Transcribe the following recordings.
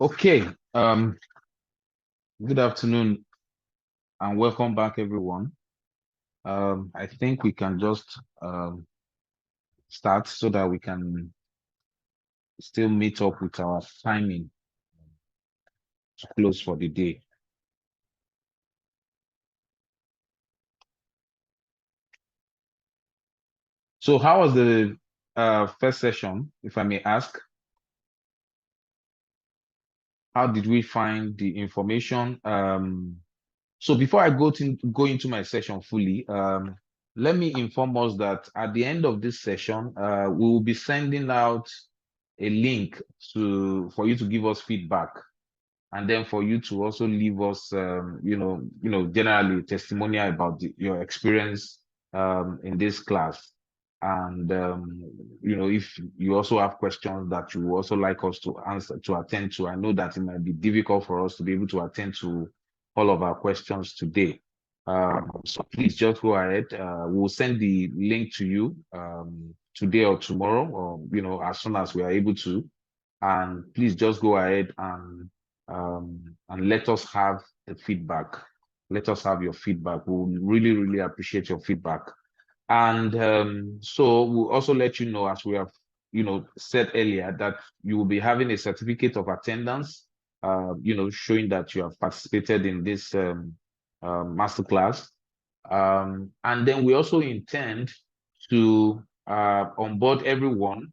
Okay, good afternoon and welcome back, everyone. I think we can just start so that we can still meet up with our timing to close for the day. So, how was the first session, if I may ask? How did we find the information? So before I go into my session fully, let me inform us that at the end of this session, we will be sending out a link for you to give us feedback, and then for you to also leave us, generally testimonial about your experience in this class. And if you also have questions that you would also like us to answer, to attend to, I know that it might be difficult for us to be able to attend to all of our questions today. So please just go ahead. We'll send the link to you today or tomorrow, or as soon as we are able to. And please just go ahead and let us have the feedback. Let us have your feedback. We'll really, really appreciate your feedback. And so we'll also let you know, as we have, said earlier, that you will be having a certificate of attendance, showing that you have participated in this masterclass. And then we also intend to onboard everyone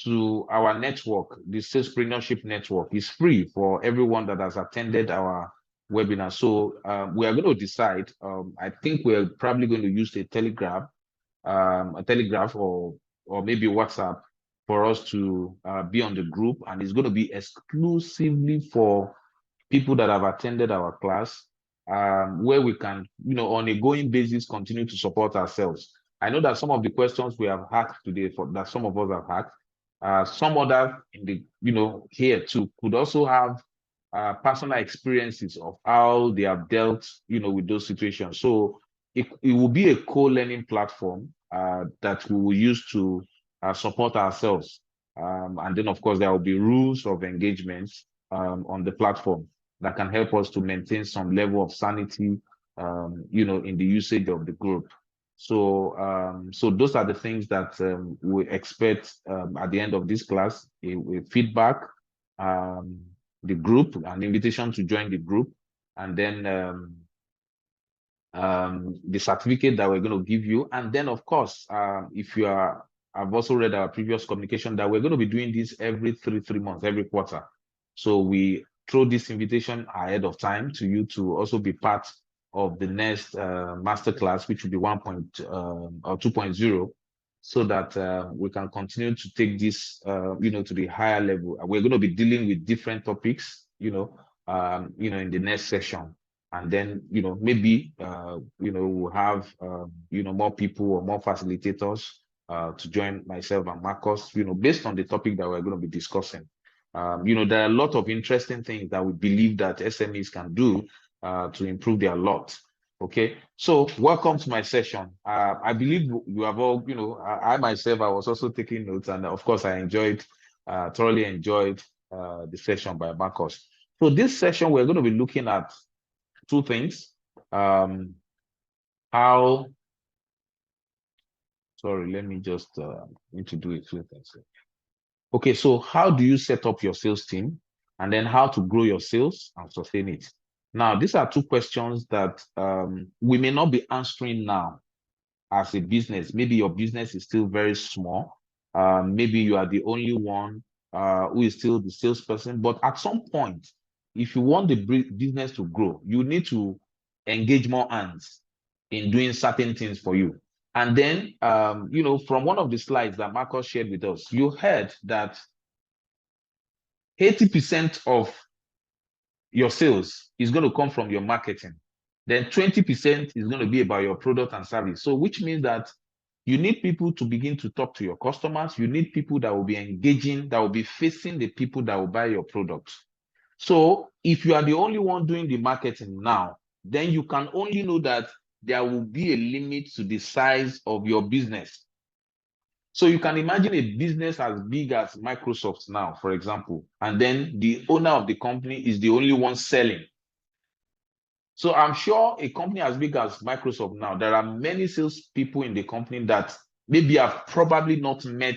to our network. The Salespreneurship Network is free for everyone that has attended our webinar. So we are going to decide. I think we're probably going to use a Telegram or maybe WhatsApp for us to be on the group, and it's going to be exclusively for people that have attended our class, where we can, on a going basis, continue to support ourselves. I know that some of the questions we have had today, that some of us have had, some others in the, here too, could also have personal experiences of how they have dealt, with those situations. So it will be a co-learning platform that we will use to support ourselves. And then, of course, there will be rules of engagement on the platform that can help us to maintain some level of sanity, in the usage of the group. So, so those are the things that we expect at the end of this class: a feedback, the group, an invitation to join the group, and then the certificate that we're going to give you. And then, of course, if you are, I've also read our previous communication that we're going to be doing this every three months, every quarter. So we throw this invitation ahead of time to you to also be part of the next masterclass, which will be 1.0 or 2.0, so that we can continue to take this, to the higher level. We're going to be dealing with different topics, in the next session. And then, maybe, we'll have, more people or more facilitators to join myself and Marcus, based on the topic that we're going to be discussing. There are a lot of interesting things that we believe that SMEs can do to improve their lot. Okay, so welcome to my session. I believe you have all, I myself, I was also taking notes, and of course, I thoroughly enjoyed the session by Marcus. So this session, we're going to be looking at two things. Sorry, let me just need to do a few things. Okay, so how do you set up your sales team, and then how to grow your sales and sustain it? Now, these are two questions that we may not be answering now as a business. Maybe your business is still very small. Maybe you are the only one who is still the salesperson. But at some point, if you want the business to grow, you need to engage more hands in doing certain things for you. And then, from one of the slides that Marcus shared with us, you heard that 80% of your sales is going to come from your marketing. Then 20% is going to be about your product and service. So which means that you need people to begin to talk to your customers. You need people that will be engaging, that will be facing the people that will buy your products. So if you are the only one doing the marketing now, then you can only know that there will be a limit to the size of your business. So you can imagine a business as big as Microsoft now, for example, and then the owner of the company is the only one selling. So I'm sure a company as big as Microsoft now, there are many salespeople in the company that maybe have probably not met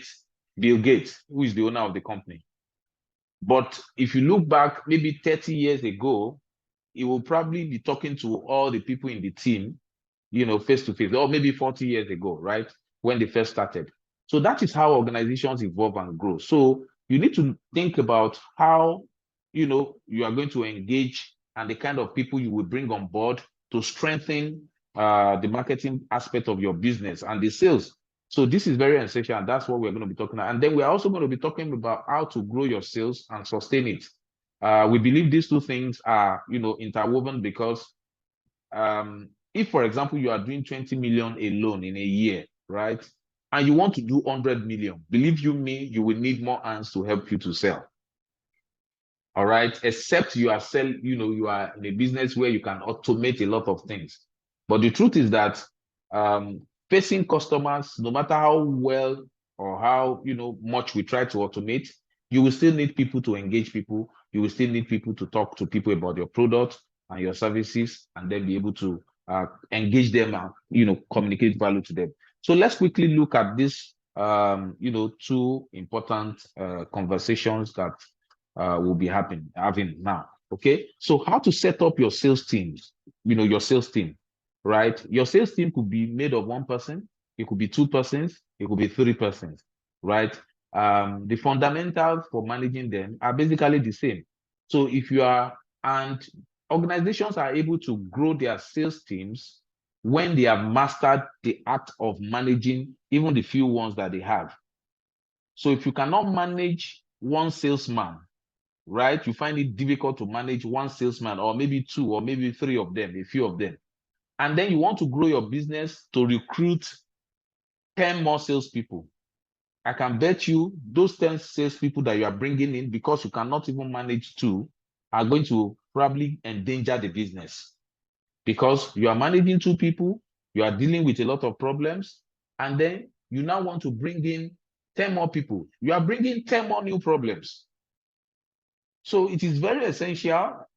Bill Gates, who is the owner of the company. But if you look back maybe 30 years ago, he will probably be talking to all the people in the team, face to face, or maybe 40 years ago, right? When they first started. So that is how organizations evolve and grow. So you need to think about how, you are going to engage and the kind of people you will bring on board to strengthen the marketing aspect of your business and the sales. So this is very essential, and that's what we're going to be talking about. And then we're also going to be talking about how to grow your sales and sustain it. We believe these two things are, interwoven because if, for example, you are doing 20 million alone in a year, right? And you want to do 100 million, believe you me, you will need more hands to help you to sell. All right. Except you are you are in a business where you can automate a lot of things. But the truth is that facing customers, no matter how well or how much we try to automate, you will still need people to engage people. You will still need people to talk to people about your product and your services, and then be able to engage them and communicate value to them. So let's quickly look at this two important conversations that will be having now. Okay, so how to set up your sales teams, your sales team, right? Your sales team could be made of one person, it could be two persons, it could be three persons, right? The fundamentals for managing them are basically the same. So if you are, and organizations are able to grow their sales teams when they have mastered the art of managing even the few ones that they have. So if you cannot manage one salesman, right, you find it difficult to manage one salesman, or maybe two, or maybe three of them, a few of them, and then you want to grow your business to recruit 10 more salespeople, I can bet you those 10 salespeople that you are bringing in, because you cannot even manage two, are going to probably endanger the business, because you are managing two people, you are dealing with a lot of problems, and then you now want to bring in 10 more people. You are bringing 10 more new problems. So it is very essential,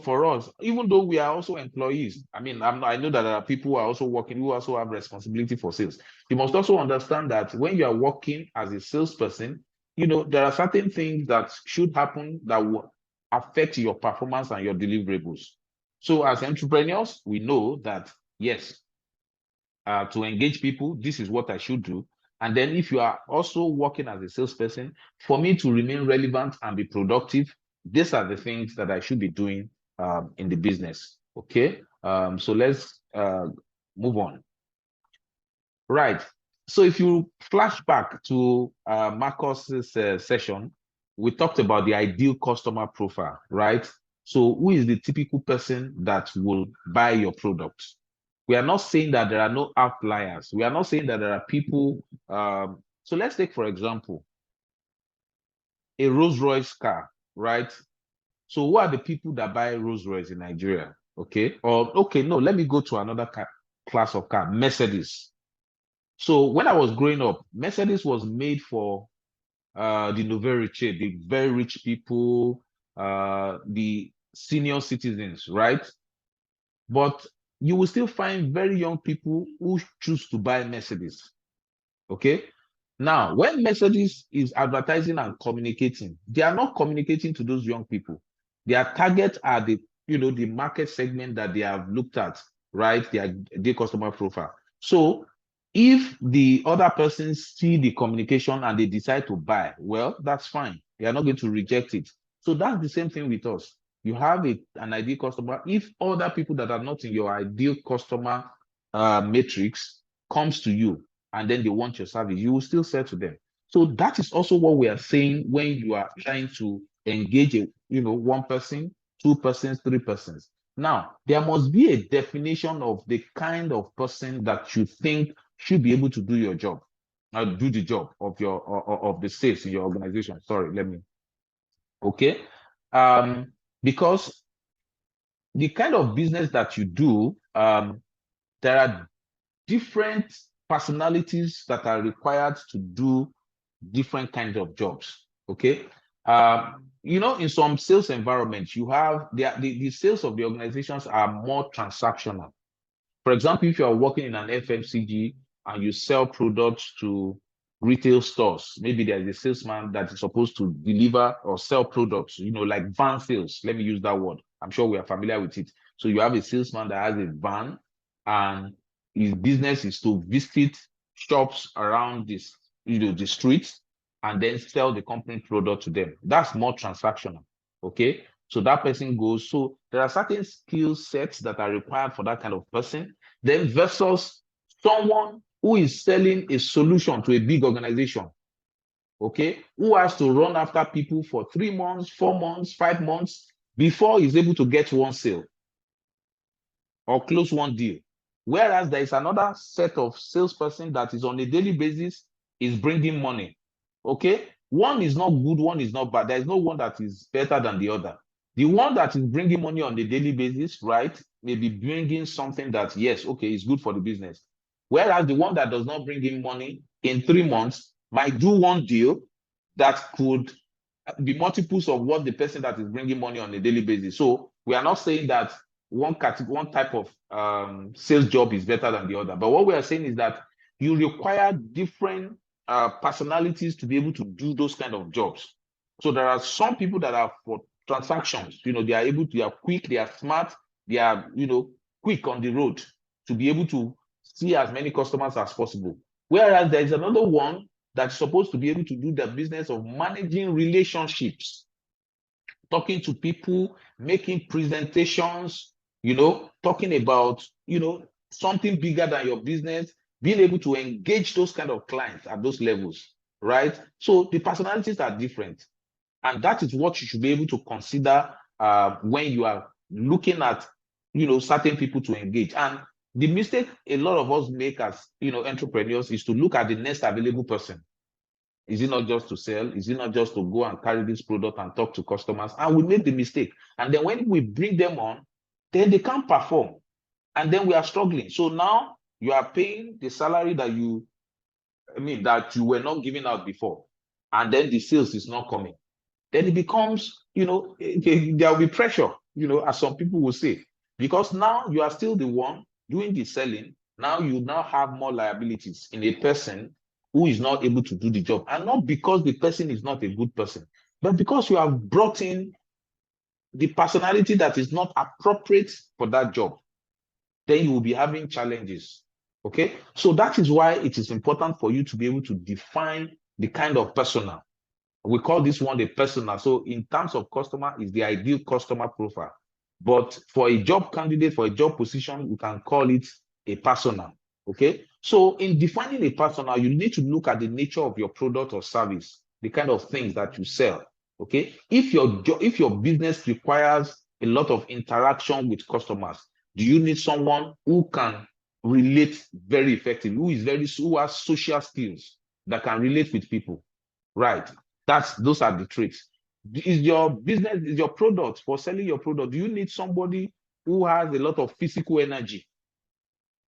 for us, even though we are also employees. I mean, I know that there are people who are also working, who also have responsibility for sales. You must also understand that when you are working as a salesperson, there are certain things that should happen that will affect your performance and your deliverables. So as entrepreneurs, we know that, yes, to engage people, this is what I should do. And then if you are also working as a salesperson, for me to remain relevant and be productive, these are the things that I should be doing in the business. Okay. So let's move on. Right. So if you flash back to Marcus's session, we talked about the ideal customer profile, right? So who is the typical person that will buy your product? We are not saying that there are no outliers. We are not saying that there are people. So let's take, for example, a Rolls Royce car, right? So who are the people that buy Rolls Royce in Nigeria? Okay. Or, okay, no, let me go to another class of car, Mercedes. So when I was growing up, Mercedes was made for the nouveau riche, the very rich people, the senior citizens, right? But you will still find very young people who choose to buy Mercedes. Okay. Now, when Mercedes is advertising and communicating, they are not communicating to those young people. Their target are the market segment that they have looked at, right? Their customer profile. So if the other persons see the communication and they decide to buy, well, that's fine. They are not going to reject it. So that's the same thing with us. You have an ideal customer. If other people that are not in your ideal customer matrix comes to you and then they want your service, you will still sell to them. So that is also what we are saying when you are trying to engage one person, two persons, three persons. Now, there must be a definition of the kind of person that you think should be able to do your job, do the job of of the sales in your organization. Sorry, okay. Because the kind of business that you do, there are different personalities that are required to do different kinds of jobs. Okay. In some sales environments, you have the sales of the organizations are more transactional. For example, if you are working in an FMCG and you sell products to retail stores, maybe there's a salesman that is supposed to deliver or sell products, like van sales. Let me use that word. I'm sure we are familiar with it. So you have a salesman that has a van, and his business is to visit shops around the streets, and then sell the company product to them. That's more transactional. Okay. So that person goes. So there are certain skill sets that are required for that kind of person. Then versus someone who is selling a solution to a big organization, okay, who has to run after people for 3 months, 4 months, 5 months before he's able to get one sale or close one deal. Whereas there is another set of salesperson that is on a daily basis, is bringing money. Okay, one is not good, one is not bad. There is no one that is better than the other. The one that is bringing money on a daily basis, right, may be bringing something that, yes, okay, is good for the business. Whereas the one that does not bring in money in 3 months might do one deal that could be multiples of what the person that is bringing money on a daily basis. So we are not saying that one type of sales job is better than the other. But what we are saying is that you require different personalities to be able to do those kind of jobs. So there are some people that are for transactions. They are quick, they are smart, they are, quick on the road to be able to see as many customers as possible. Whereas there is another one that's supposed to be able to do the business of managing relationships, talking to people, making presentations, talking about, something bigger than your business, being able to engage those kind of clients at those levels, right? So the personalities are different. And that is what you should be able to consider when you are looking at, certain people to engage. And the mistake a lot of us make as, entrepreneurs is to look at the next available person. Is it not just to sell? Is it not just to go and carry this product and talk to customers? And we make the mistake. And then when we bring them on, then they can't perform. And then we are struggling. So now you are paying the salary that you were not giving out before. And then the sales is not coming. Then it becomes, there will be pressure, as some people will say. Because now you are still the one doing the selling. Now you now have more liabilities in a person who is not able to do the job. And not because the person is not a good person, but because you have brought in the personality that is not appropriate for that job. Then you will be having challenges. Okay. So that is why it is important for you to be able to define the kind of persona. We call this one the persona. So in terms of customer, is the ideal customer profile. But for a job candidate, for a job position, we can call it a persona. Okay. So in defining a persona, you need to look at the nature of your product or service, the kind of things that you sell. Okay. If your business requires a lot of interaction with customers, do you need someone who can relate very effectively, who has social skills that can relate with people? Right. Those are the traits. Is your business, is your product, for selling your product, do you need somebody who has a lot of physical energy?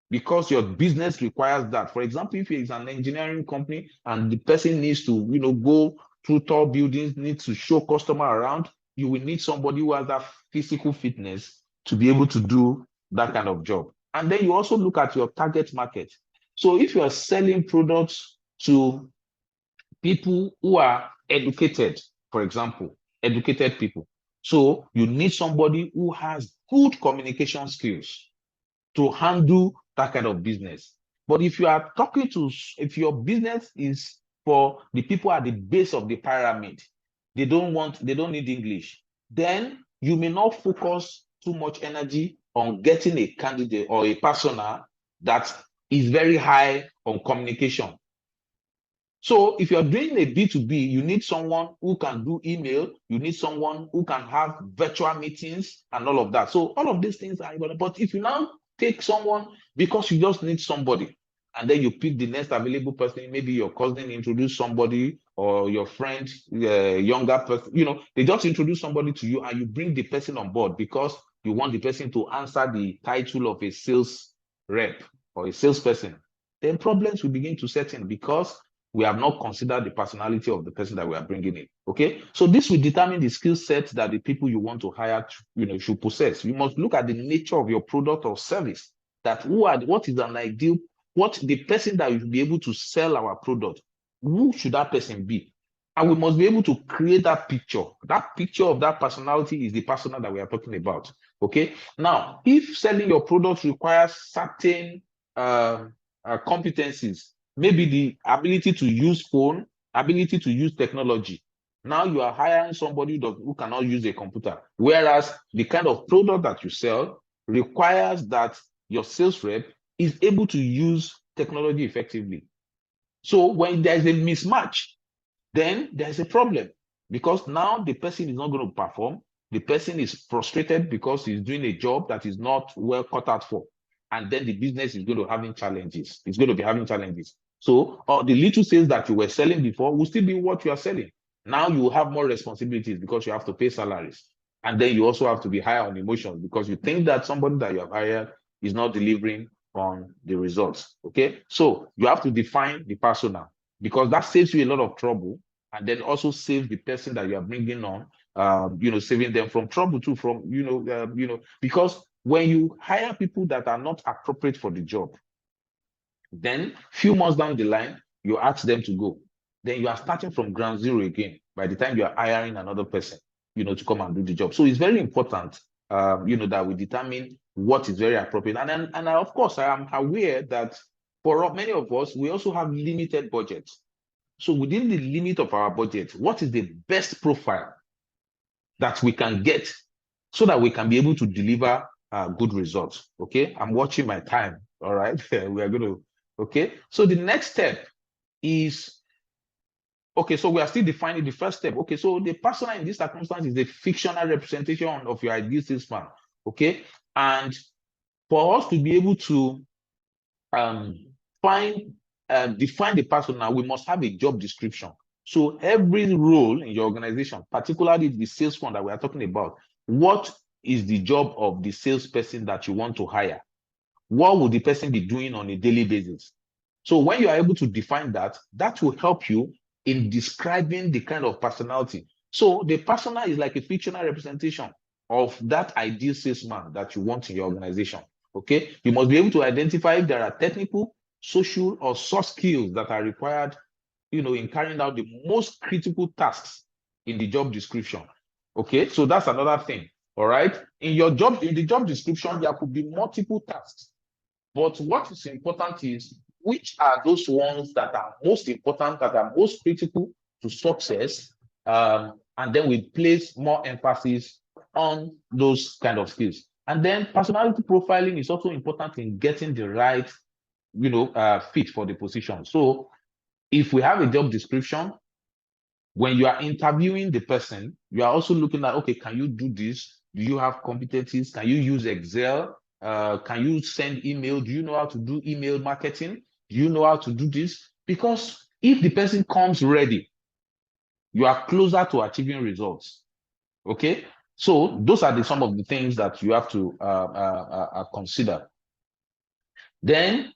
Because your business requires that. For example, if it's an engineering company and the person needs to, go through tall buildings, needs to show customer around, you will need somebody who has that physical fitness to be able to do that kind of job. And then you also look at your target market. So if you are selling products to people who are educated, for example, educated people. So you need somebody who has good communication skills to handle that kind of business. But if if your business is for the people at the base of the pyramid, they don't need English, then you may not focus too much energy on getting a candidate or a persona that is very high on communication. So if you're doing a B2B, you need someone who can do email, you need someone who can have virtual meetings and all of that. So all of these things are important. But if you now take someone because you just need somebody, and then you pick the next available person, maybe your cousin introduce somebody or your friend, younger person, they just introduce somebody to you and you bring the person on board because you want the person to answer the title of a sales rep or a salesperson. then problems will begin to set in because we have not considered the personality of the person that we are bringing in. Okay, so this will determine the skill set that the people you want to hire, should possess. You must look at the nature of your product or service. That what is an ideal, what the person that will be able to sell our product, who should that person be? And we must be able to create that picture. That picture of that personality is the persona that we are talking about. Okay. Now, if selling your product requires certain competencies, maybe the ability to use phone, ability to use technology. Now you are hiring somebody who cannot use a computer. Whereas the kind of product that you sell requires that your sales rep is able to use technology effectively. So when there's a mismatch, then there's a problem because now the person is not going to perform. The person is frustrated because he's doing a job that is not well cut out for. And then the business is going to having challenges. It's going to be having challenges. So the little sales that you were selling before will still be what you are selling. Now you will have more responsibilities because you have to pay salaries. And then you also have to be higher on emotions because you think that somebody that you have hired is not delivering on the results. Okay. So you have to define the persona because that saves you a lot of trouble and then also save the person that you are bringing on, saving them from trouble too, because when you hire people that are not appropriate for the job, then few months down the line, you ask them to go. Then you are starting from ground zero again by the time you are hiring another person, to come and do the job. So it's very important, that we determine what is very appropriate. And of course, I am aware that for many of us, we also have limited budgets. So within the limit of our budget, what is the best profile that we can get so that we can be able to deliver good results? Okay, I'm watching my time. All right, we are going to, okay. So the next step is, okay, so we are still defining the first step. Okay, so the persona in this circumstance is the fictional representation of your ideal salesman. Okay, and for us to be able to define the persona, we must have a job description. So every role in your organization, particularly the sales one that we are talking about, what is the job of the salesperson that you want to hire? What will the person be doing on a daily basis? So when you are able to define that, that will help you in describing the kind of personality. So the persona is like a fictional representation of that ideal salesman that you want in your organization. Okay, you must be able to identify if there are technical, social, or soft skills that are required, in carrying out the most critical tasks in the job description. Okay, so that's another thing. All right, in the job description, there could be multiple tasks, but what is important is which are those ones that are most important, that are most critical to success, and then we place more emphasis on those kind of skills. And then personality profiling is also important in getting the right, fit for the position. So if we have a job description, when you are interviewing the person, you are also looking at, okay, can you do this? Do you have competencies? Can you use Excel? Can you send email? Do you know how to do email marketing? Do you know how to do this? Because if the person comes ready, you are closer to achieving results. Okay, so those are some of the things that you have to consider. Then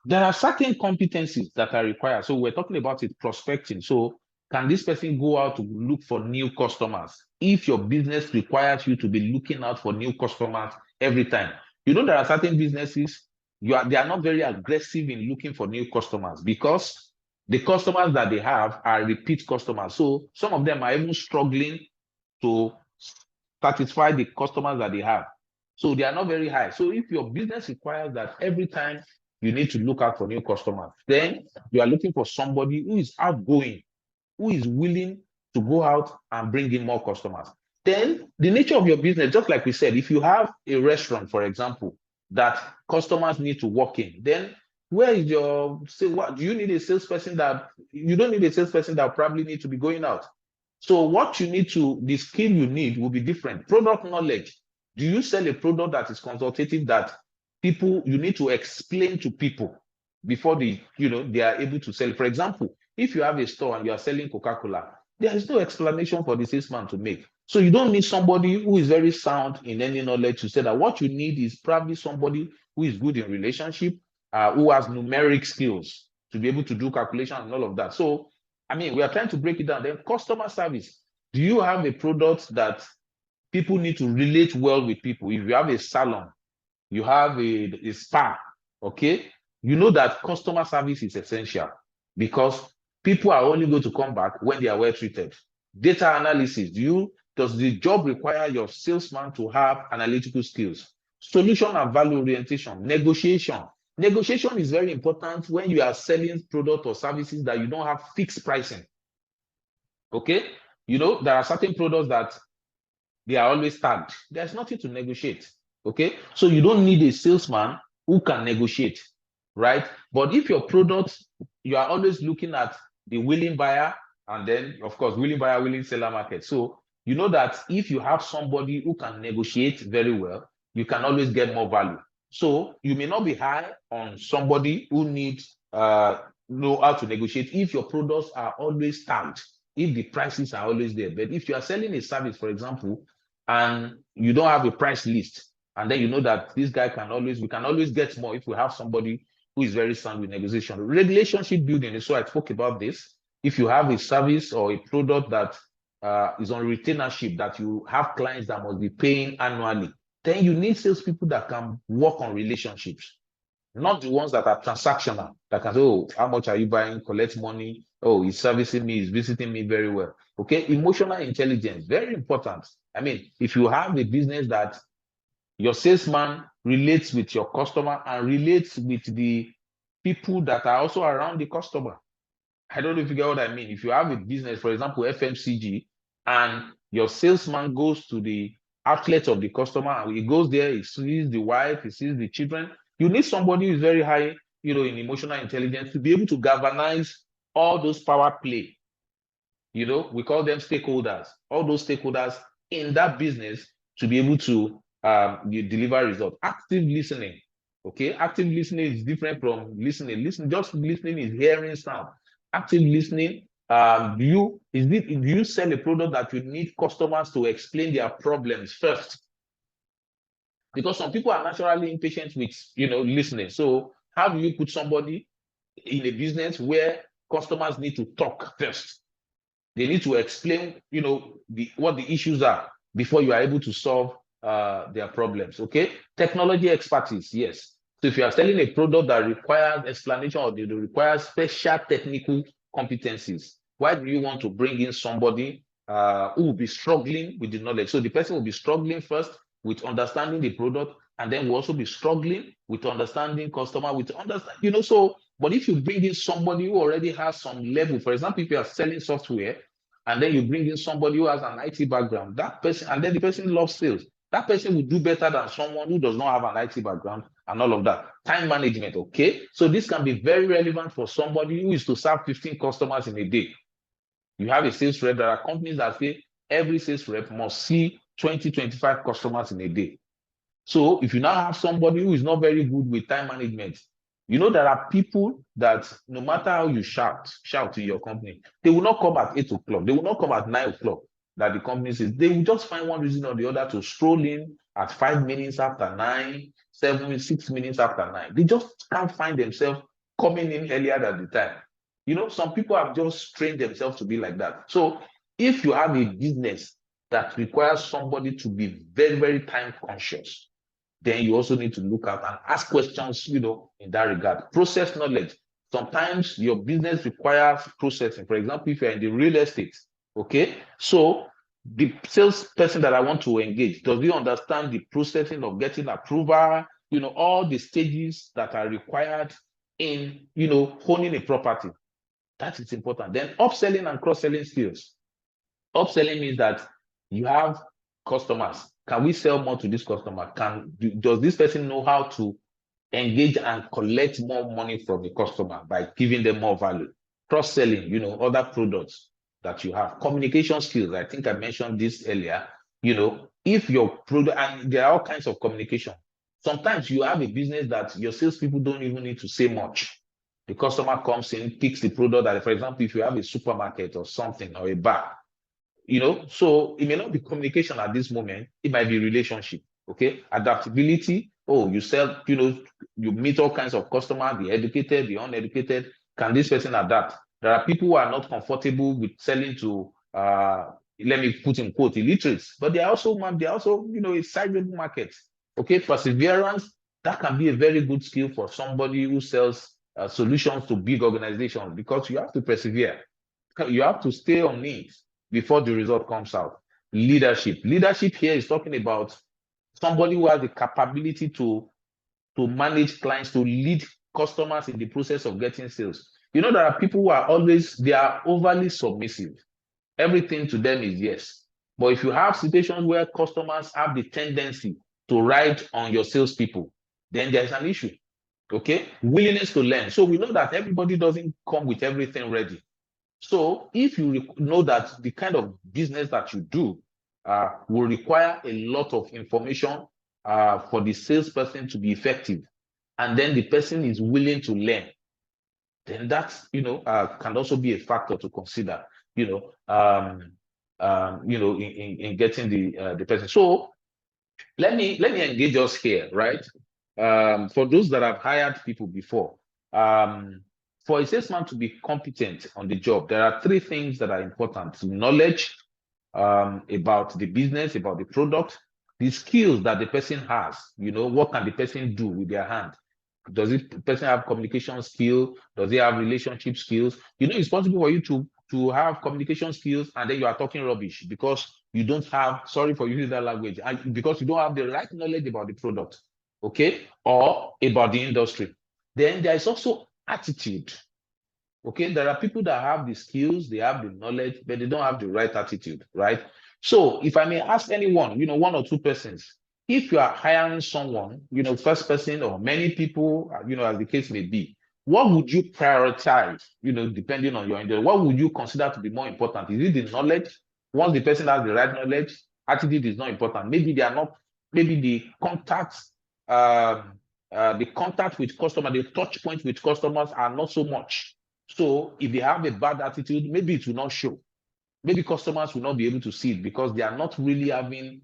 there are certain competencies that are required. So we're talking about it, prospecting. So can this person go out to look for new customers? If your business requires you to be looking out for new customers every time, there are certain businesses, they are not very aggressive in looking for new customers because the customers that they have are repeat customers. So some of them are even struggling to satisfy the customers that they have. So they are not very high. So if your business requires that every time you need to look out for new customers, then you are looking for somebody who is outgoing, who is willing to go out and bring in more customers. Then the nature of your business, just like we said, if you have a restaurant, for example, that customers need to walk in, then where is your, say, what do you need a salesperson that you don't need a salesperson that probably need to be going out? So what you need to, the skill you need will be different. Product knowledge. Do you sell a product that is consultative that you need to explain to people before they are able to sell? For example, if you have a store and you are selling Coca-Cola, there is no explanation for the salesman to make. So you don't need somebody who is very sound in any knowledge to say that. What you need is probably somebody who is good in relationship, who has numeric skills to be able to do calculations and all of that. So, I mean, we are trying to break it down. Then customer service. Do you have a product that people need to relate well with people? If you have a salon, you have a spa, okay? You know that customer service is essential because people are only going to come back when they are well treated. Data analysis. Does the job require your salesman to have analytical skills? Solution and value orientation. Negotiation. Negotiation is very important when you are selling products or services that you don't have fixed pricing. Okay? There are certain products that they are always tagged. There's nothing to negotiate. Okay? So you don't need a salesman who can negotiate, right? But if your product, you are always looking at the willing buyer, and then, of course, willing buyer, willing seller market. So you know that if you have somebody who can negotiate very well, you can always get more value. So you may not be high on somebody who needs know how to negotiate if your products are always tagged, if the prices are always there. But if you are selling a service, for example, and you don't have a price list, and then you know that this guy we can always get more if we have somebody who is very sound with negotiation. Relationship building. So I spoke about this. If you have a service or a product that is on retainership, that you have clients that must be paying annually, then you need salespeople that can work on relationships, not the ones that are transactional, that can say, oh, how much are you buying? Collect money. Oh, he's servicing me, he's visiting me very well. Okay, emotional intelligence, very important. I mean, if you have a business that your salesman relates with your customer and relates with the people that are also around the customer. I don't know if you get what I mean. If you have a business, for example, FMCG, and your salesman goes to the outlet of the customer, and he goes there, he sees the wife, he sees the children. You need somebody who is very high, in emotional intelligence to be able to galvanize all those power play. We call them stakeholders, all those stakeholders in that business to be able to deliver results. Active listening. Okay, active listening is different from listening. Just listening is hearing sound. Active listening, do you sell a product that you need customers to explain their problems first? Because some people are naturally impatient with listening. So how do you put somebody in a business where customers need to talk first? They need to explain what the issues are before you are able to solve their problems. Okay, technology expertise. Yes. So if you are selling a product that requires explanation or requires special technical competencies, why do you want to bring in somebody who will be struggling with the knowledge? So the person will be struggling first with understanding the product, and then will also be struggling with understanding customer, but if you bring in somebody who already has some level, for example, if you are selling software, and then you bring in somebody who has an IT background, that person, and then the person loves sales, that person will do better than someone who does not have an IT background and all of that. Time management, okay? So this can be very relevant for somebody who is to serve 15 customers in a day. You have a sales rep. There are companies that say every sales rep must see 20, 25 customers in a day. So if you now have somebody who is not very good with time management, there are people that no matter how you shout in your company, they will not come at 8 o'clock. They will not come at 9 o'clock that the company says. They will just find one reason or the other to stroll in at 5 minutes after 9, 7, 6 minutes after 9. They just can't find themselves coming in earlier than the time. Some people have just trained themselves to be like that. So if you have a business that requires somebody to be very, very time conscious, then you also need to look out and ask questions, in that regard. Process knowledge. Sometimes your business requires processing. For example, if you're in the real estate, okay? So the salesperson that I want to engage, does he understand the processing of getting approval, all the stages that are required in, owning a property? That is important. Then upselling and cross-selling skills. Upselling means that you have customers. Can we sell more to this customer? Does this person know how to engage and collect more money from the customer by giving them more value? Cross-selling, other products that you have. Communication skills. I think I mentioned this earlier. If your product, and there are all kinds of communication. Sometimes you have a business that your salespeople don't even need to say much. The customer comes in, picks the product that, for example, if you have a supermarket or something or a bar, so it may not be communication at this moment. It might be relationship. Okay, adaptability. Oh, you sell, you meet all kinds of customers, the educated, the uneducated. Can this person adapt? There are people who are not comfortable with selling to, let me put in quote, illiterates, but they are also, a sizable market. Okay, perseverance, that can be a very good skill for somebody who sells solutions to big organizations, because you have to persevere. You have to stay on it before the result comes out. Leadership here is talking about somebody who has the capability to manage clients, to lead customers in the process of getting sales. There are people who are they are overly submissive. Everything to them is yes. But if you have situations where customers have the tendency to ride on your salespeople, then there's an issue. Okay, willingness to learn. So we know that everybody doesn't come with everything ready. So if you know that the kind of business that you do will require a lot of information for the salesperson to be effective, and then the person is willing to learn, then that's can also be a factor to consider. In getting the person. So let me engage us here, right? For those that have hired people before, for a salesman to be competent on the job, there are three things that are important: knowledge about the business, about the product, the skills that the person has. What can the person do with their hand? Does the person have communication skill? Does he have relationship skills? It's possible for you to have communication skills and then you are talking rubbish because you don't have, sorry for using that language, because you don't have the right knowledge about the product, okay, or about the industry. Then there is also attitude. Okay, there are people that have the skills, they have the knowledge, but they don't have the right attitude, right? So if I may ask anyone, one or two persons, if you are hiring someone, first person or many people, as the case may be, what would you prioritize, depending on your industry? What would you consider to be more important? Is it the knowledge? Once the person has the right knowledge, attitude is not important. Maybe they are not, maybe the contacts, the contact with customers, the touch points with customers are not so much. So if they have a bad attitude, maybe it will not show. Maybe customers will not be able to see it because they are not really having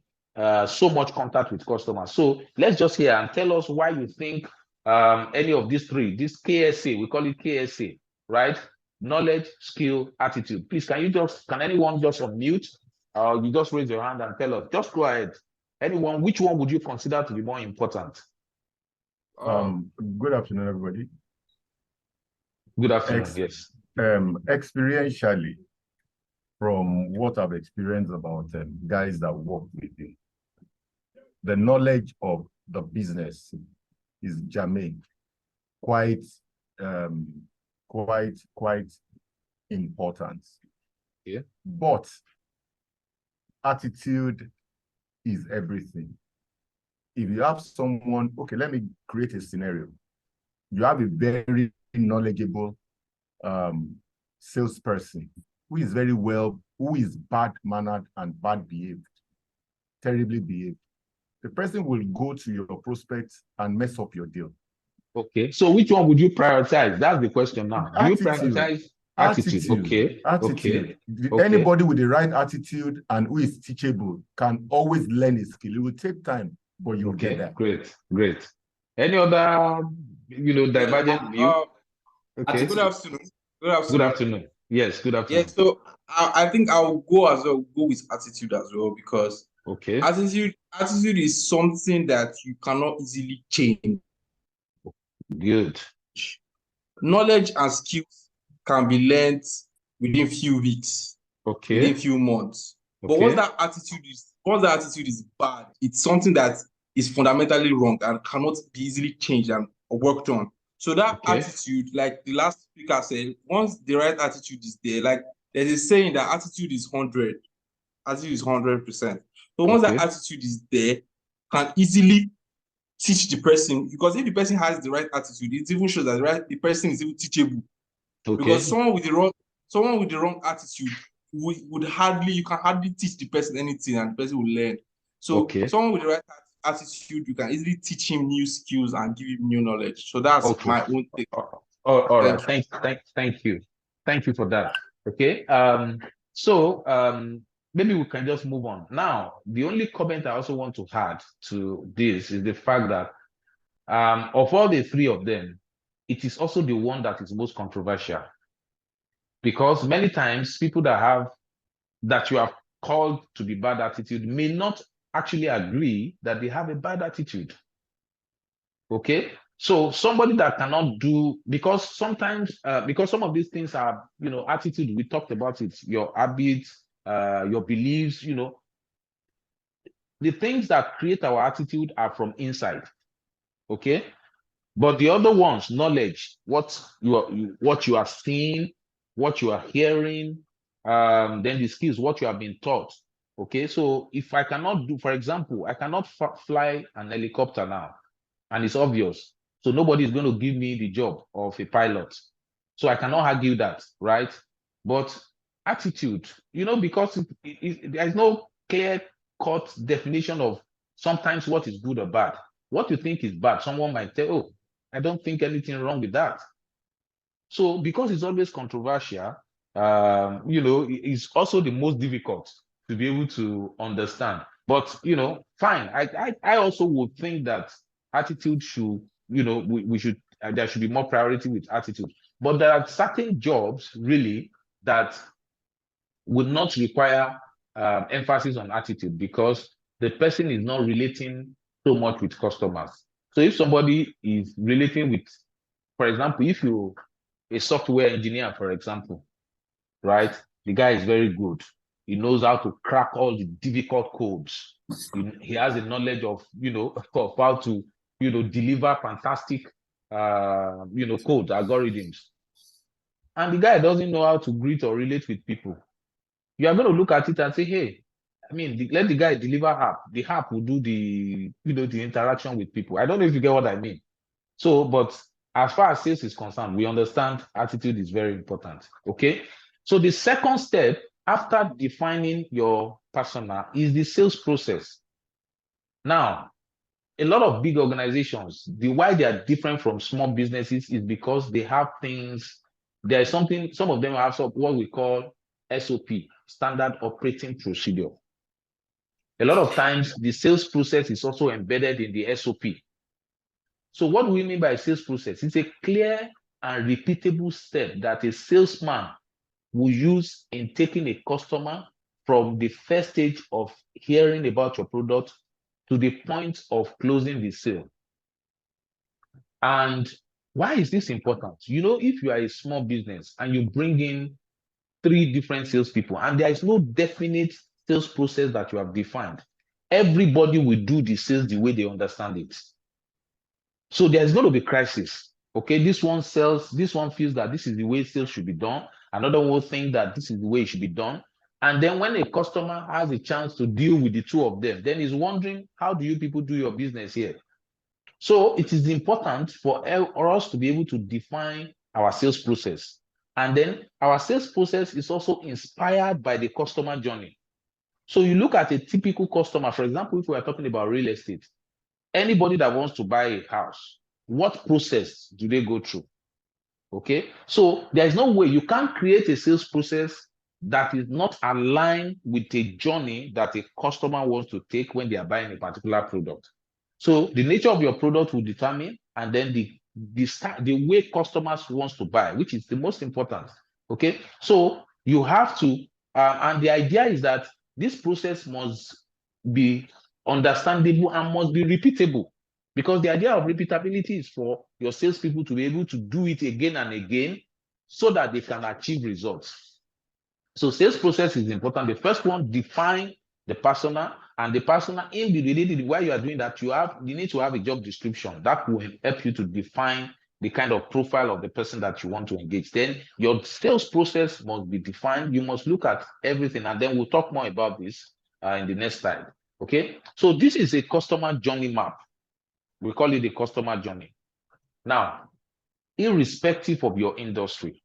so much contact with customers. So let's just hear and tell us why you think any of these three, this KSA, we call it KSA, right? Knowledge, skill, attitude. Please, can anyone just unmute? You just raise your hand and tell us. Just go ahead. Anyone, which one would you consider to be more important? Good afternoon, everybody. Good afternoon, yes. Experientially, from what I've experienced about guys that work with you, the knowledge of the business is germane, quite important. Yeah. But attitude is everything. If you have someone, okay, let me create a scenario. You have a very knowledgeable salesperson who is very well, who is bad-mannered and bad behaved, terribly behaved. The person will go to your prospects and mess up your deal. Okay, so which one would you prioritize? That's the question now. Do you prioritize attitude? Okay. Attitude. Okay. Anybody with the right attitude and who is teachable can always learn a skill. It will take time, but you'll get there. Great. Any other, divergent view? Okay. Good afternoon. Good afternoon. Yes, good afternoon. Yeah, so I think I'll go with attitude as well, because okay, attitude is something that you cannot easily change. Good. Knowledge and skills can be learned within few weeks, within few months. But once that attitude is bad, it's something that is fundamentally wrong and cannot be easily changed and worked on. So that attitude, like the last speaker said, once the right attitude is there, like there's a saying that attitude is 100, attitude is 100%. So once that attitude is there, can easily teach the person, because if the person has the right attitude, it even shows that the person is even teachable. Because someone with the wrong attitude you can hardly teach the person anything and the person will learn. So someone with the right attitude, you can easily teach him new skills and give him new knowledge. So that's my own thing. All right. Thank you. Thank you for that. Okay. Maybe we can just move on. Now, the only comment I also want to add to this is the fact that Of all the three of them, it is also the one that is most controversial, because many times people that you have called to be bad attitude may not actually agree that they have a bad attitude. Okay, so somebody that cannot do, because sometimes because some of these things are, attitude. We talked about it, your habits, your beliefs, the things that create our attitude are from inside. Okay, but the other ones, knowledge, what you are seeing, what you are hearing, then the skills, what you have been taught. Okay, so if I cannot do, for example, I cannot fly an helicopter now, and it's obvious. So nobody is going to give me the job of a pilot. So I cannot argue that, right? But attitude, because there is no clear-cut definition of sometimes what is good or bad. What you think is bad, someone might say, oh, I don't think anything wrong with that. So because it's always controversial, it's also the most difficult to be able to understand. But, fine. I also would think that attitude should, we should, there should be more priority with attitude. But there are certain jobs really that would not require emphasis on attitude, because the person is not relating so much with customers. So if somebody is relating with, for example, if you a software engineer, for example, right? The guy is very good. He knows how to crack all the difficult codes. He has a knowledge of, of how to, deliver fantastic, code algorithms. And the guy doesn't know how to greet or relate with people. You are going to look at it and say, hey, let the guy deliver app. The app will do the, the interaction with people. I don't know if you get what I mean. So, but as far as sales is concerned, we understand attitude is very important. Okay. So the second step after defining your persona is the sales process. Now, a lot of big organizations, why they are different from small businesses is because they have things, there is something, some of them have what we call SOP, standard operating procedure. A lot of times the sales process is also embedded in the SOP. So what do we mean by sales process? It's a clear and repeatable step that a salesman will use in taking a customer from the first stage of hearing about your product to the point of closing the sale. And why is this important? If you are a small business and you bring in 3 different salespeople and there is no definite sales process that you have defined, everybody will do the sales the way they understand it. So there's going to be crisis. Okay, this one feels that this is the way sales should be done. Another one will think that this is the way it should be done. And then when a customer has a chance to deal with the two of them, then he's wondering, how do you people do your business here? So it is important for us to be able to define our sales process. And then our sales process is also inspired by the customer journey. So you look at a typical customer, for example, if we are talking about real estate, anybody that wants to buy a house, what process do they go through? Okay, so there is no way you can create a sales process that is not aligned with a journey that a customer wants to take when they are buying a particular product. So the nature of your product will determine, and then the way customers wants to buy, which is the most important. Okay, so you have to, and the idea is that this process must be understandable and must be repeatable, because the idea of repeatability is for your salespeople to be able to do it again and again so that they can achieve results. So sales process is important. The first one, define the persona, and the persona in the related, while you are doing that, you need to have a job description that will help you to define the kind of profile of the person that you want to engage. Then your sales process must be defined. You must look at everything, and then we'll talk more about this in the next slide. Okay, so this is a customer journey map. We call it the customer journey. Now, irrespective of your industry,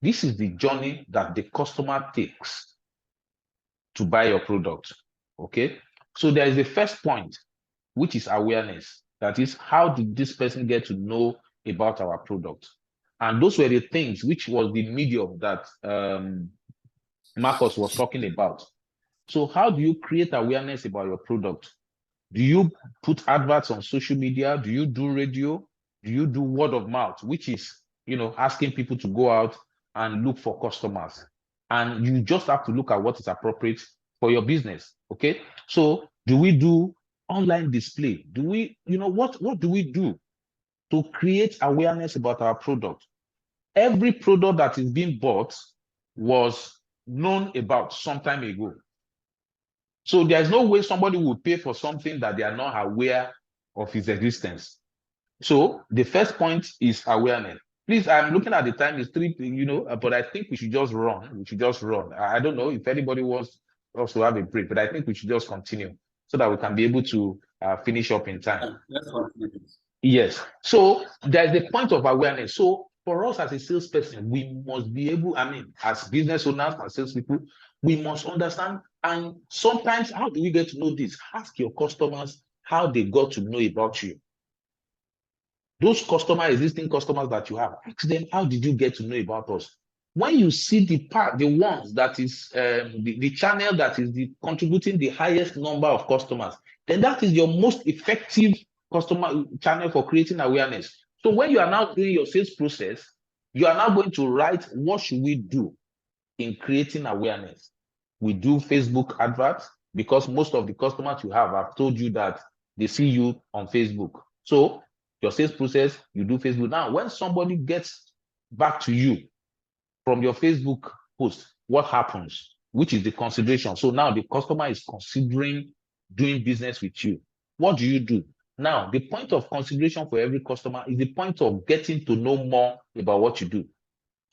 this is the journey that the customer takes to buy your product. Okay, so there is a first point, which is awareness. That is, how did this person get to know about our product? And those were the things which was the medium that Marcus was talking about. So how do you create awareness about your product? Do you put adverts on social media? Do you do radio? Do you do word of mouth, which is, asking people to go out and look for customers? And you just have to look at what is appropriate for your business. Okay. So do we do online display? Do we, what do we do to create awareness about our product? Every product that is being bought was known about some time ago. So there's no way somebody will pay for something that they are not aware of its existence. So the first point is awareness. Please, I'm looking at the time, it's 3, but I think we should just run. I don't know if anybody wants us to have a break, but I think we should just continue so that we can be able to finish up in time. Yes. So there's the point of awareness. So for us as a salesperson, we must be able, as business owners and salespeople, we must understand. And sometimes, how do we get to know this? Ask your customers how they got to know about you. Those existing customers that you have, ask them, how did you get to know about us? When you see the ones that is the channel that is contributing the highest number of customers, then that is your most effective customer channel for creating awareness. So when you are now doing your sales process, you are now going to write, what should we do in creating awareness? We do Facebook adverts, because most of the customers you have told you that they see you on Facebook. So your sales process, you do Facebook. Now, when somebody gets back to you from your Facebook post, what happens? Which is the consideration. So now the customer is considering doing business with you. What do you do? Now, the point of consideration for every customer is the point of getting to know more about what you do.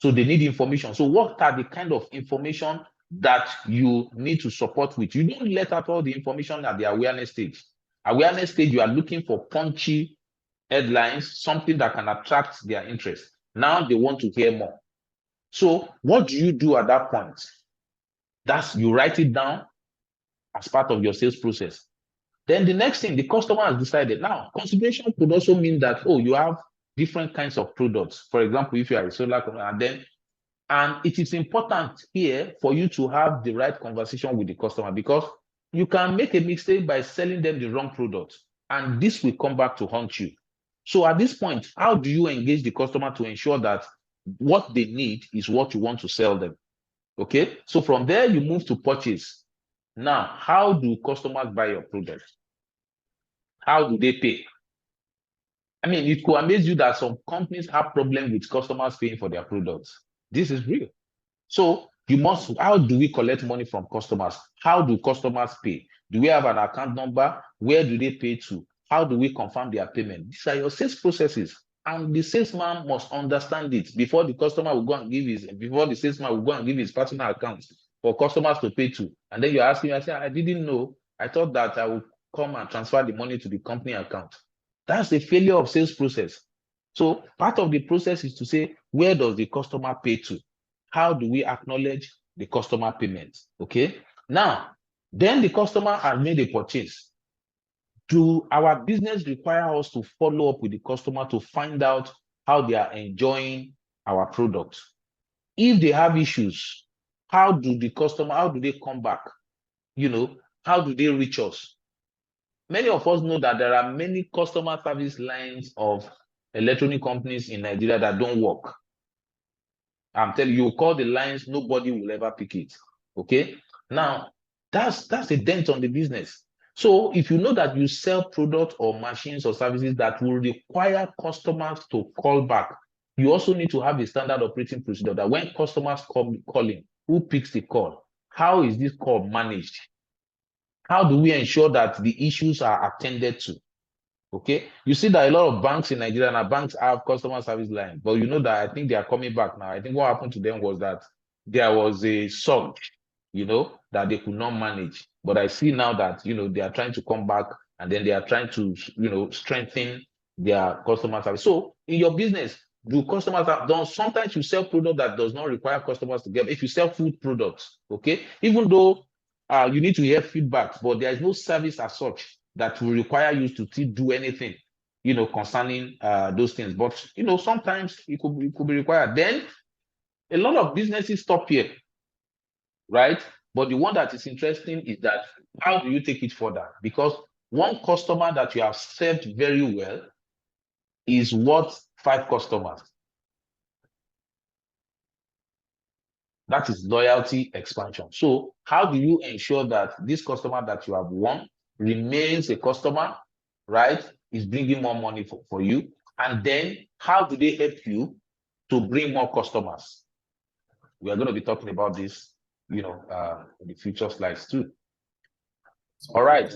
So they need information. So what are the kind of information that you need to support with? You don't let out all the information at the awareness stage. Awareness stage, you are looking for punchy headlines, something that can attract their interest. Now they want to hear more. So what do you do at that point? You write it down as part of your sales process. Then the next thing, the customer has decided. Now, consideration could also mean that, you have different kinds of products. For example, if you are a solar company, and it is important here for you to have the right conversation with the customer, because you can make a mistake by selling them the wrong product, and this will come back to haunt you. So at this point, how do you engage the customer to ensure that what they need is what you want to sell them? Okay, so from there you move to purchase. Now, how do customers buy your product? How do they pay? It could amaze you that some companies have problems with customers paying for their products. This is real. So how do we collect money from customers? How do customers pay? Do we have an account number? Where do they pay to? How do we confirm their payment? These are your sales processes. And the salesman must understand it before the salesman will go and give his personal account for customers to pay to. And then you're asking, I didn't know. I thought that I would come and transfer the money to the company account. That's the failure of sales process. So part of the process is to say, where does the customer pay to? How do we acknowledge the customer payment? Okay. Now, then the customer has made a purchase. Do our business require us to follow up with the customer to find out how they are enjoying our product? If they have issues, how do they come back? How do they reach us? Many of us know that there are many customer service lines of electronic companies in Nigeria that don't work. I'm telling you, call the lines, nobody will ever pick it. Okay. Now, that's a dent on the business. So if you know that you sell products or machines or services that will require customers to call back, you also need to have a standard operating procedure that when customers call in, who picks the call? How is this call managed? How do we ensure that the issues are attended to? Okay, you see that a lot of banks in Nigeria, and banks have customer service line, but you know that I think they are coming back now. I think what happened to them was that there was a surge, that they could not manage. But I see now that, they are trying to come back, and then they are trying to, strengthen their customer service. So in your business, do customers sometimes you sell product that does not require customers to get. If you sell food products, okay, even though you need to hear feedback, but there is no service as such that will require you to do anything, concerning those things. But, sometimes it could be required. Then a lot of businesses stop here, right? But the one that is interesting is that how do you take it further? Because one customer that you have served very well is worth 5 customers. That is loyalty expansion. So how do you ensure that this customer that you have won remains a customer, right? Is bringing more money for you. And then how do they help you to bring more customers? We are going to be talking about this, in the future slides too. All right.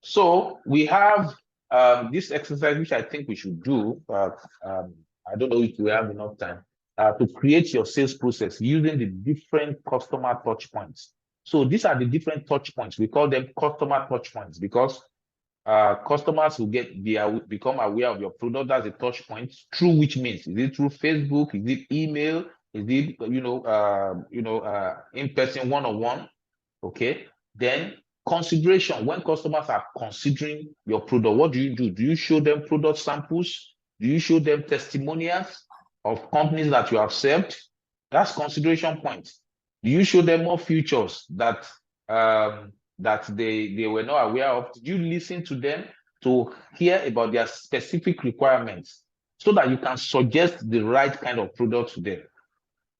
So we have this exercise, which I think we should do. I don't know if we have enough time to create your sales process using the different customer touch points. So these are the different touch points. We call them customer touch points because customers will become aware of your product. That's a touch point. Through which means, is it through Facebook? Is it email? Is it in-person one-on-one? Okay. Then consideration. When customers are considering your product, what do? Do you show them product samples? Do you show them testimonials of companies that you have served? That's consideration point. Do you show them more features that they were not aware of? Did you listen to them to hear about their specific requirements so that you can suggest the right kind of product to them?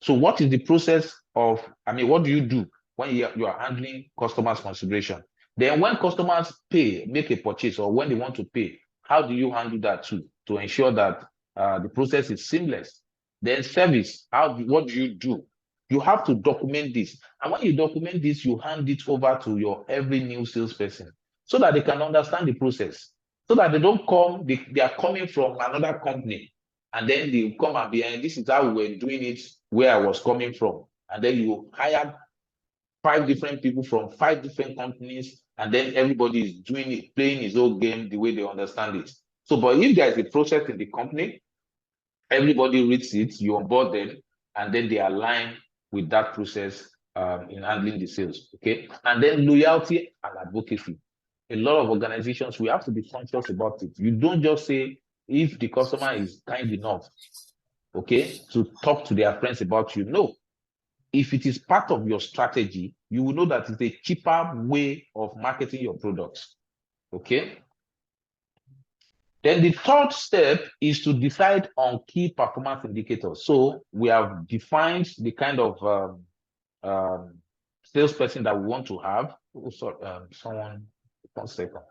So what is the process of, what do you do when you are handling customers' consideration? Then when customers make a purchase, or when they want to pay, how do you handle that too to ensure that the process is seamless? Then service, what do you do? You have to document this. And when you document this, you hand it over to your every new salesperson so that they can understand the process, so that they don't come, they are coming from another company, and then they come and be, and this is how we were doing it where I was coming from. And then you hire 5 different people from 5 different companies, and then everybody is doing it, playing his own game the way they understand it. So, but if there is a process in the company, everybody reads it, you onboard them, and then they align with that process in handling the sales. Okay. And then loyalty and advocacy. A lot of organizations, we have to be conscious about it. You don't just say, if the customer is kind enough, okay, to talk to their friends about you. No. If it is part of your strategy, you will know that it's a cheaper way of marketing your products. Okay. Then the third step is to decide on key performance indicators. So we have defined the kind of salesperson that we want to have. Oh, sorry, someone, 1 second.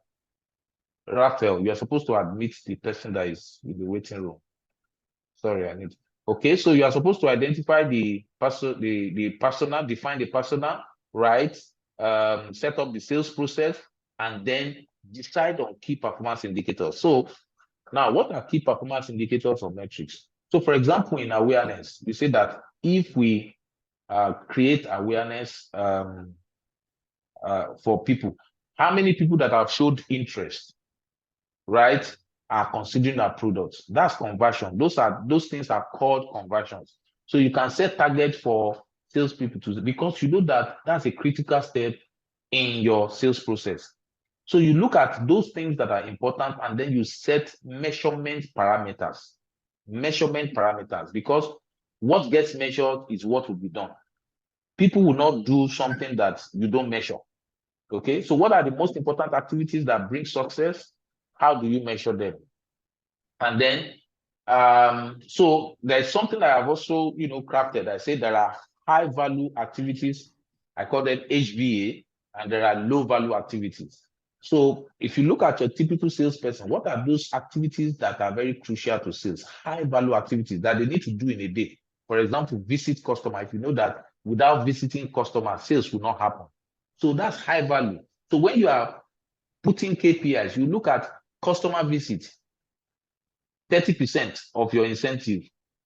Raphael, you are supposed to admit the person that is in the waiting room. Sorry, I need. Okay, so you are supposed to identify the person, the persona, define the persona, right? Set up the sales process, and then decide on key performance indicators. So now, what are key performance indicators or metrics? So, for example, in awareness, we say that if we create awareness for people, how many people that have showed interest, right, are considering our products? That's conversion. Those things are called conversions. So you can set target for salespeople to, because you know that that's a critical step in your sales process. So you look at those things that are important, and then you set measurement parameters. Measurement parameters, because what gets measured is what will be done. People will not do something that you don't measure. Okay, so what are the most important activities that bring success? How do you measure them? And then, so there's something that I've also, crafted. I say there are high value activities. I call them HVA, and there are low value activities. So if you look at your typical salesperson, what are those activities that are very crucial to sales? High value activities that they need to do in a day. For example, visit customer. If you know that without visiting customer, sales will not happen. So that's high value. So when you are putting KPIs, you look at customer visits. 30% of your incentive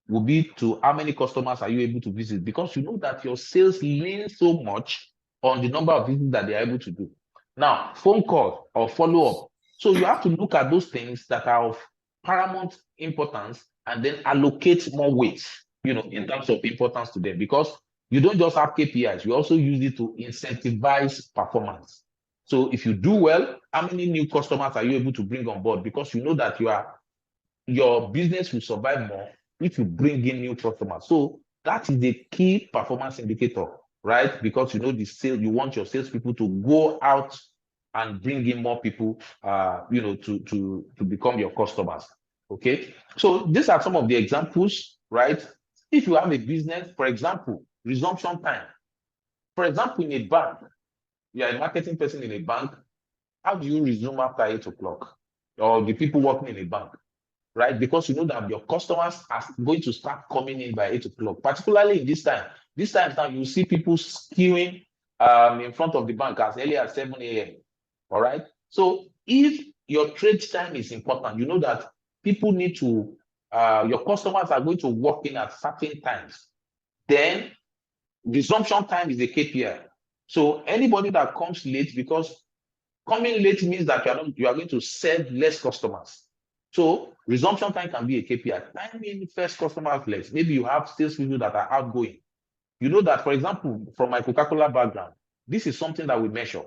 will be to how many customers are you able to visit, because you know that your sales lean so much on the number of visits that they are able to do. Now, phone call or follow-up. So you have to look at those things that are of paramount importance and then allocate more weight, in terms of importance to them, because you don't just have KPIs, you also use it to incentivize performance. So if you do well, how many new customers are you able to bring on board? Because you know that your business will survive more if you bring in new customers. So that is the key performance indicator, right? Because you know the sale, you want your salespeople to go out and bring in more people, to become your customers. Okay, so these are some of the examples, right? If you have a business, for example, resumption time. For example, in a bank, you are a marketing person in a bank. How do you resume after 8 o'clock? Or the people working in a bank, right? Because you know that your customers are going to start coming in by 8 o'clock, particularly in this time. This time now, you see people queuing in front of the bank as early as 7 a.m. All right. So if your trade time is important, you know that people need to, your customers are going to walk in at certain times, then resumption time is a KPI. So anybody that comes late, because coming late means that you are going to serve less customers. So resumption time can be a KPI. Time in first customers less. Maybe you have sales people that are outgoing. You know that, for example, from my Coca-Cola background, this is something that we measure.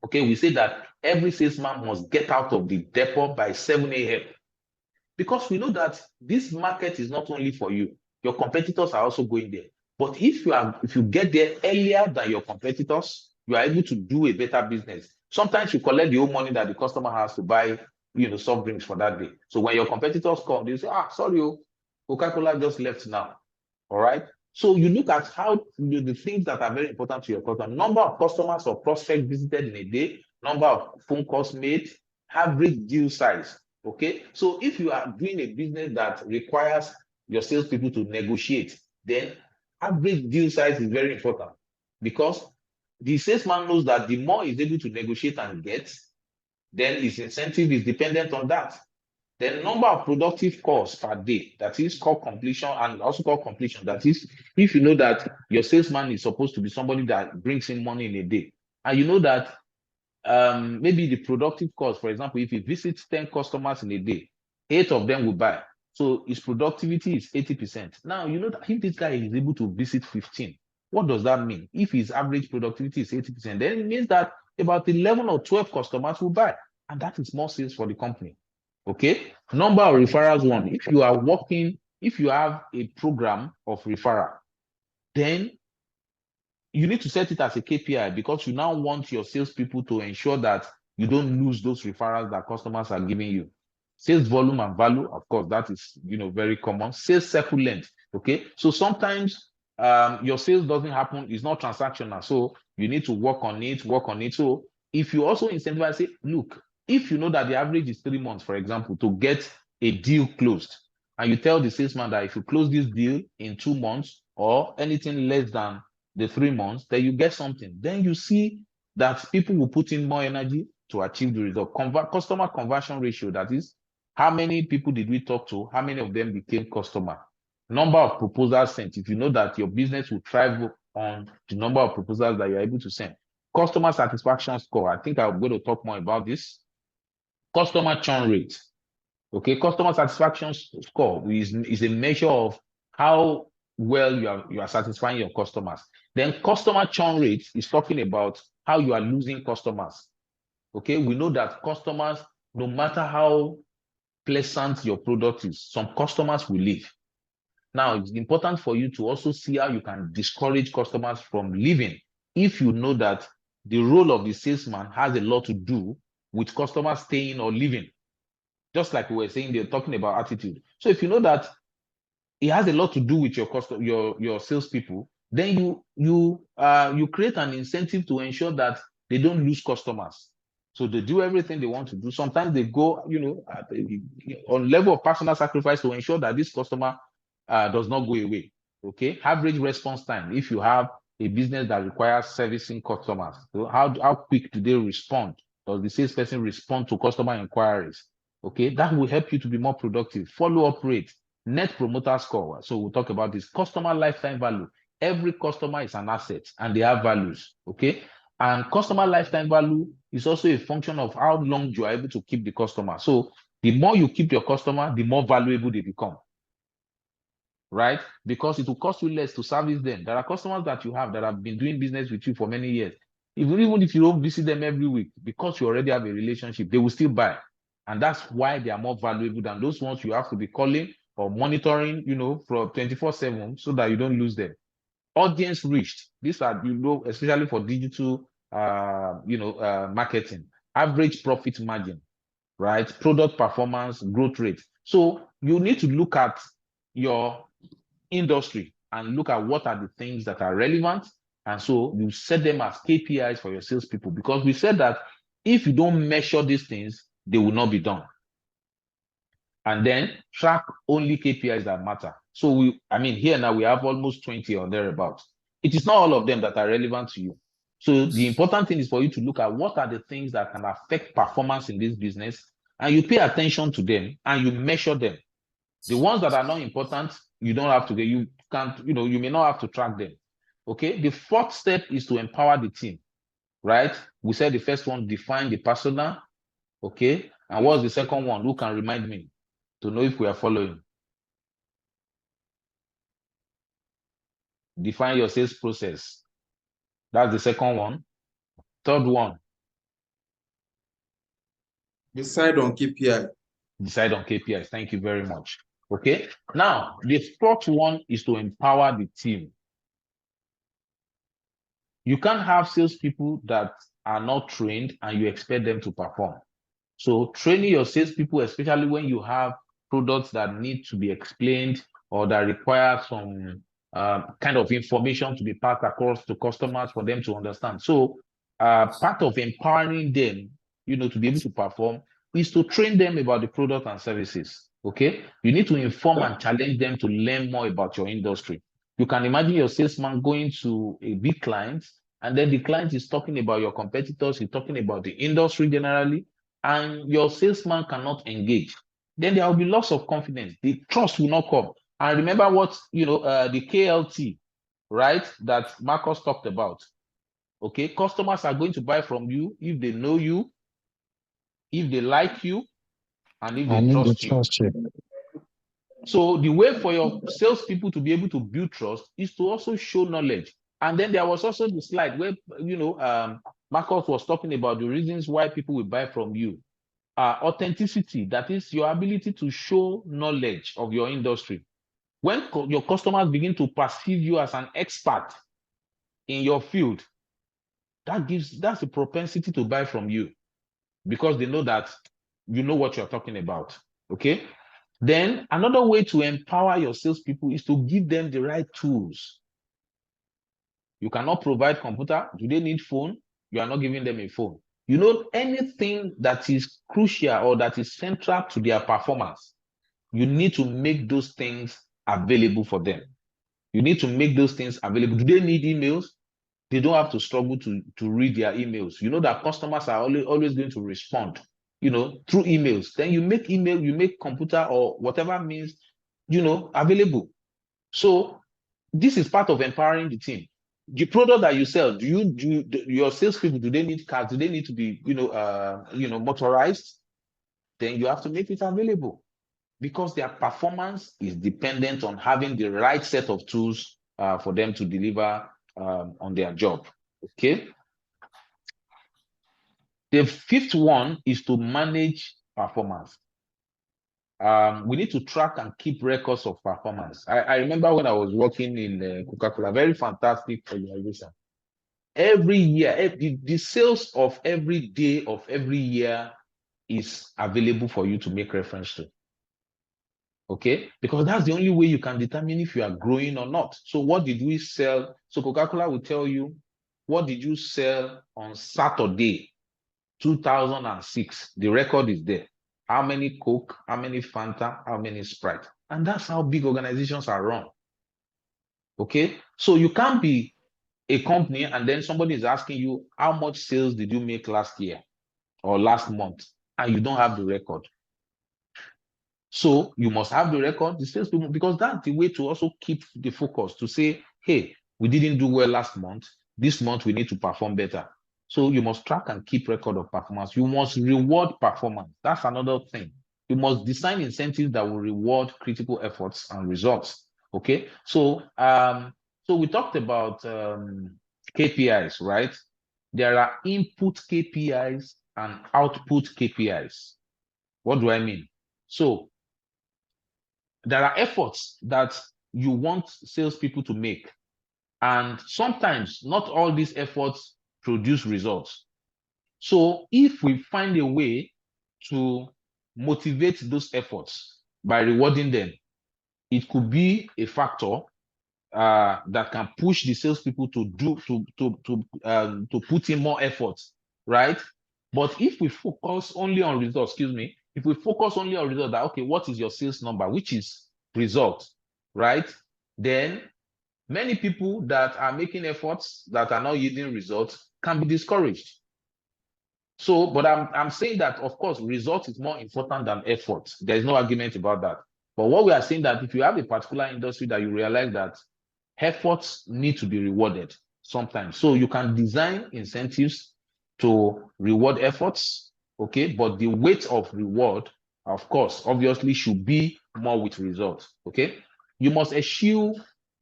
Okay, we say that every salesman must get out of the depot by 7 a.m. because we know that this market is not only for you. Your competitors are also going there. But if you get there earlier than your competitors, you are able to do a better business. Sometimes you collect the old money that the customer has to buy, soft drinks for that day. So when your competitors come, they say, sorry, Coca-Cola just left now. All right. So you look at how the things that are very important to your customer: number of customers or prospects visited in a day, number of phone calls made, average deal size. Okay. So if you are doing a business that requires your salespeople to negotiate, then average deal size is very important, because the salesman knows that the more he's able to negotiate and get, then his incentive is dependent on that. The number of productive calls per day, that is call completion, and also call completion. That is, if you know that your salesman is supposed to be somebody that brings in money in a day, and you know that maybe the productive calls, for example, if he visits 10 customers in a day, 8 of them will buy. So his productivity is 80%. Now, you know that if this guy is able to visit 15, what does that mean? If his average productivity is 80%, then it means that about 11 or 12 customers will buy. And that is more sales for the company. Okay. Number of referrals one. If you have a program of referral, then you need to set it as a KPI, because you now want your salespeople to ensure that you don't lose those referrals that customers are giving you. Sales volume and value, of course, that is very common. Sales cycle length. Okay. So sometimes your sales doesn't happen, it's not transactional. So you need to work on it. So if you also incentivize, say, look, if you know that the average is 3 months, for example, to get a deal closed, and you tell the salesman that if you close this deal in 2 months or anything less than the 3 months, then you get something. Then you see that people will put in more energy to achieve the result. Customer conversion ratio, that is, how many people did we talk to? How many of them became customer? Number of proposals sent. If you know that your business will thrive on the number of proposals that you're able to send. Customer satisfaction score. I think I'm going to talk more about this. Customer churn rate. Okay, customer satisfaction score is a measure of how well you are satisfying your customers. Then customer churn rate is talking about how you are losing customers. Okay, we know that customers, no matter how pleasant your product is, some customers will leave. Now, it's important for you to also see how you can discourage customers from leaving, if you know that the role of the salesman has a lot to do with customers staying or leaving. Just like we were saying, they're talking about attitude. So if you know that it has a lot to do with your salespeople, then you create an incentive to ensure that they don't lose customers. So they do everything they want to do. Sometimes they go, on level of personal sacrifice to ensure that this customer does not go away. Okay, average response time. If you have a business that requires servicing customers, so how quick do they respond? Does the salesperson respond to customer inquiries? Okay, that will help you to be more productive. Follow-up rate, net promoter score. So we'll talk about this. Customer lifetime value. Every customer is an asset and they have values. Okay, and customer lifetime value is also a function of how long you are able to keep the customer. So the more you keep your customer, the more valuable they become. Right? Because it will cost you less to service them. There are customers that you have that have been doing business with you for many years. Even if you don't visit them every week, because you already have a relationship, they will still buy. And that's why they are more valuable than those ones you have to be calling or monitoring, for 24/7, so that you don't lose them. Audience reached. These are, especially for digital marketing, average profit margin, right? Product performance, growth rate. So you need to look at your industry and look at what are the things that are relevant. And so you set them as KPIs for your salespeople, because we said that if you don't measure these things, they will not be done. And then track only KPIs that matter. So here now we have almost 20 or thereabouts. It is not all of them that are relevant to you. So the important thing is for you to look at what are the things that can affect performance in this business, and you pay attention to them and you measure them. The ones that are not important, you don't have to get, you can't, you may not have to track them. Okay. The fourth step is to empower the team, right? We said the first one, define the persona. Okay. And what's the second one? Who can remind me to know if we are following? Define your sales process. That's the second one. Third one. Decide on KPI. Decide on KPIs. Thank you very much. Okay. Now, the fourth one is to empower the team. You can't have salespeople that are not trained and you expect them to perform. So training your salespeople, especially when you have products that need to be explained or that require some kind of information to be passed across to customers for them to understand. So part of empowering them, to be able to perform is to train them about the product and services. Okay. You need to inform and challenge them to learn more about your industry. You can imagine your salesman going to a big client, and then the client is talking about your competitors, he's talking about the industry generally, and your salesman cannot engage. Then there will be loss of confidence. The trust will not come. And remember what, the KLT, right, that Marcus talked about. Okay, customers are going to buy from you if they know you, if they like you, and if they trust you. So the way for your salespeople to be able to build trust is to also show knowledge. And then there was also the slide where, Marcus was talking about the reasons why people will buy from you. Authenticity, that is your ability to show knowledge of your industry. When your customers begin to perceive you as an expert in your field, that's a propensity to buy from you, because they know that you know what you're talking about. Okay. Then another way to empower your salespeople is to give them the right tools. You cannot provide computer. Do they need phone? You are not giving them a phone. Anything that is crucial or that is central to their performance, you need to make those things available for them. You need to make those things available. Do they need emails? They don't have to struggle to read their emails. You know that customers are always going to respond, through emails. Then you make email, you make computer or whatever means, available. So this is part of empowering the team. The product that you sell, your salespeople, do they need cars? Do they need to be, motorized? Then you have to make it available, because their performance is dependent on having the right set of tools for them to deliver on their job. Okay. The fifth one is to manage performance. We need to track and keep records of performance. I remember when I was working in Coca-Cola, very fantastic organization. Every year, the sales of every day of every year is available for you to make reference to. Okay, because that's the only way you can determine if you are growing or not. So what did we sell? So Coca-Cola will tell you, what did you sell on Saturday, 2006? The record is there. How many Coke, how many Fanta, how many Sprite? And that's how big organizations are run. Okay, so you can't be a company and then somebody is asking you, how much sales did you make last year or last month? And you don't have the record. So you must have the record, the salespeople, because that's the way to also keep the focus, to say, hey, we didn't do well last month. This month we need to perform better. So you must track and keep record of performance. You must reward performance. That's another thing. You must design incentives that will reward critical efforts and results. Okay. So we talked about KPIs, right? There are input KPIs and output KPIs. What do I mean? So there are efforts that you want salespeople to make. And sometimes not all these efforts produce results. So if we find a way to motivate those efforts by rewarding them, it could be a factor that can push the salespeople to put in more effort, right? But if we focus only on results, if we focus only on results, that okay, what is your sales number, which is result, right? Then many people that are making efforts that are not yielding results can be discouraged. So, but I'm saying that, of course, result is more important than effort. There's no argument about that. But what we are saying that if you have a particular industry that you realize that efforts need to be rewarded sometimes. So you can design incentives to reward efforts, okay? But the weight of reward, of course, obviously should be more with results, okay? You must eschew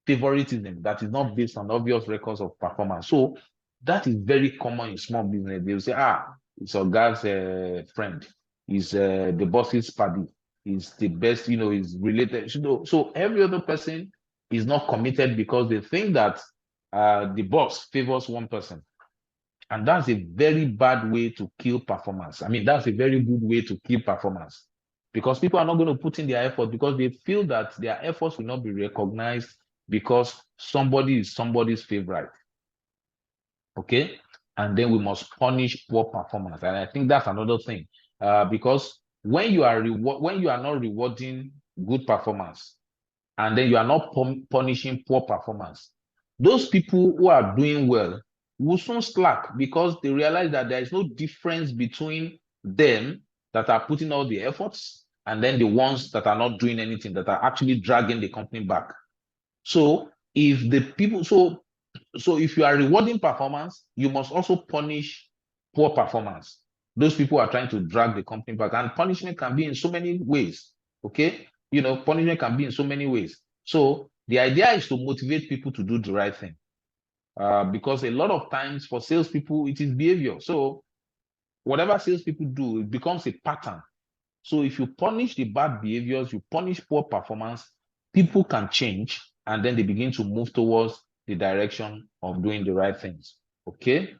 favoritism that is not based on obvious records of performance. So that is very common in small business. They'll say, it's a guy's friend, is the boss's buddy, is the best, is related. So every other person is not committed because they think that the boss favors one person. And that's a very bad way to kill performance. I mean, that's a very good way to kill performance because people are not going to put in their effort because they feel that their efforts will not be recognized because somebody is somebody's favorite. Okay? And then we must punish poor performance. And I think that's another thing because when you are not rewarding good performance, and then you are not punishing poor performance, those people who are doing well will soon slack because they realize that there is no difference between them that are putting all the efforts and then the ones that are not doing anything, that are actually dragging the company back. So if the people, so if you are rewarding performance, you must also punish poor performance. Those people are trying to drag the company back, and punishment can be in so many ways. Okay, punishment can be in so many ways. So the idea is to motivate people to do the right thing, because a lot of times for salespeople it is behavior. So whatever salespeople do, it becomes a pattern. So if you punish the bad behaviors, you punish poor performance, people can change, and then they begin to move towards the direction of doing the right things. Okay,